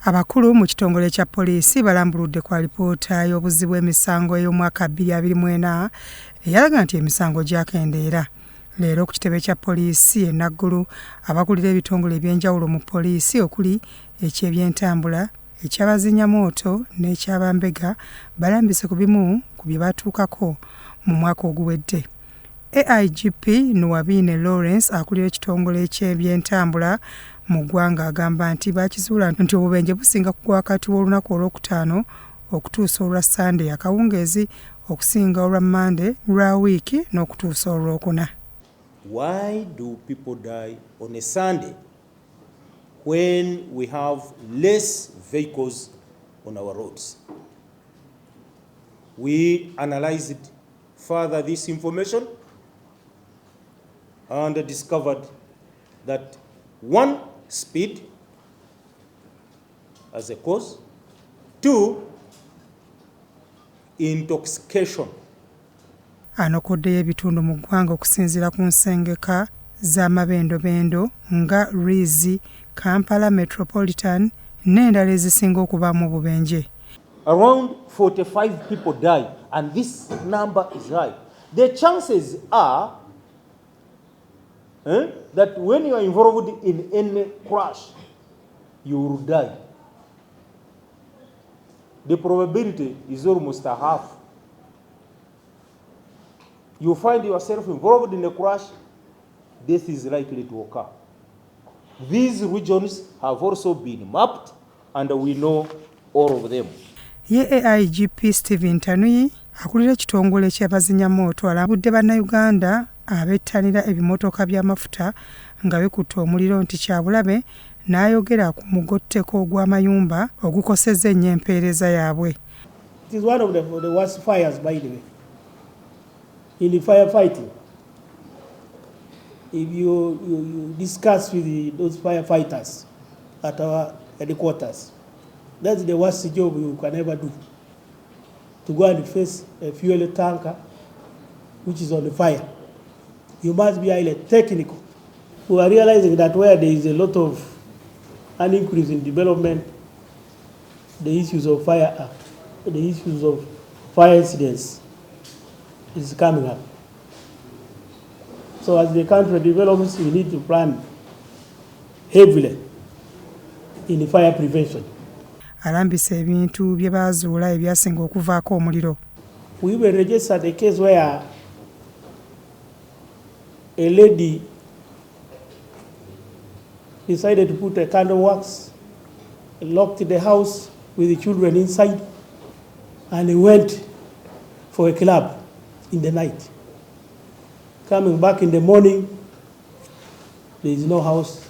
Abakulu mu kitongole kya poliisi balambuludde ku alipoota y'obuzzi bw'emisango ey'omwaka 2024 eyalaga nti emisango gyakendeera. Leero ku kitebe kya poliisi e Naggulu, abakulira ebitongole eby'enjawulo mu poliisi okuli eky'ebyentambula, eky'abazinnamooto n'ekyabambega balambise ku bimu ku bye batuukako mu mwaka oguwedde. AIGP Nuwabine Lawrence akulira ekitongole ky'ebyentambula mu ggwanga agamba nti bakizuula nti obubenje businga kugwa wakati w'olunaku olwokutaano okutuusa olwa Sunday akawungeezi okusinga olwa Monday lwa wiiki n'okutuusa olwokuna. Why do people die on a Sunday when we have less vehicles on our roads? We analyzed further this information and discovered that one, speed as a cause, two, intoxication. Anokoddeyo ebitundu mu ggwanga okusinziira ku nsengeka z'amabendobendo nga Rizzi, Kampala Metropolitan n'endala ezisinga okubaamu obubenje. Around 45 people die, and this number is high. The chances are that when you are involved in any crash, you will die. The probability is almost a half. You find yourself involved in a crash, death is likely to occur. These regions have also been mapped, and we know all of them. Ye AIGP Stephen Tanuyi akulira ekitongole ky'abazinnamooto alambudde bannayuganda abettanira ebimotoka by'amafuta nga bikutte omuliro nti kyabulabe n'ayogera ku mugotteko gw'amayumba ogukosezza ennyo empeereza yaabwe. It is one of the worst fires, by the way. In the firefighting, if you discuss with those firefighters at our headquarters, that's the worst job you can ever do. To go and face a fuel tanker which is on the fire. You must be highly technical. We are realizing that where there is a lot of an increase in development, the issues of fire incidents is coming up. So as the country develops, we need to plan heavily in the fire prevention. Alambise ebintu bye baazuula ebyasinga okuvaako omuliro. We will register the case where a lady decided to put a candle wax, locked the house with the children inside, and went for a club in the night. Coming back in the morning, there is no house.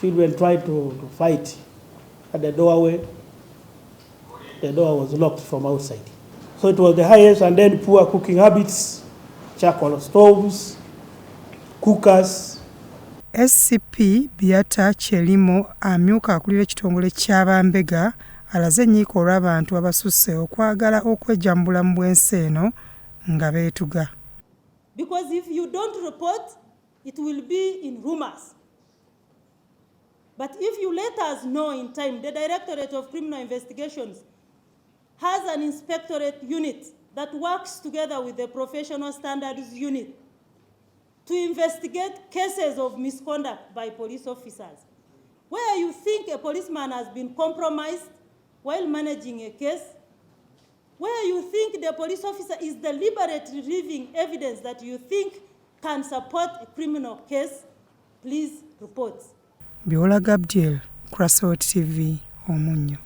Children tried to fight at the doorway. The door was locked from outside. So it was the highest, and then poor cooking habits, charcoal stoves, cookers. SCP Biata Chelimo amyuka akulira ekitongole ky'abambega alaze nnyiiko olw'abantu abasusse okwagala okwejjambula mu bwensi eno nga beetuga. Because if you don't report, it will be in rumors. But if you let us know in time, the Directorate of Criminal Investigations has an inspectorate unit that works together with the Professional Standards Unit to investigate cases of misconduct by police officers. Where you think a policeman has been compromised while managing a case, where you think the police officer is deliberately leaving evidence that you think can support a criminal case, please report. Biola Gabriel, Crossroad TV, Omunnyo.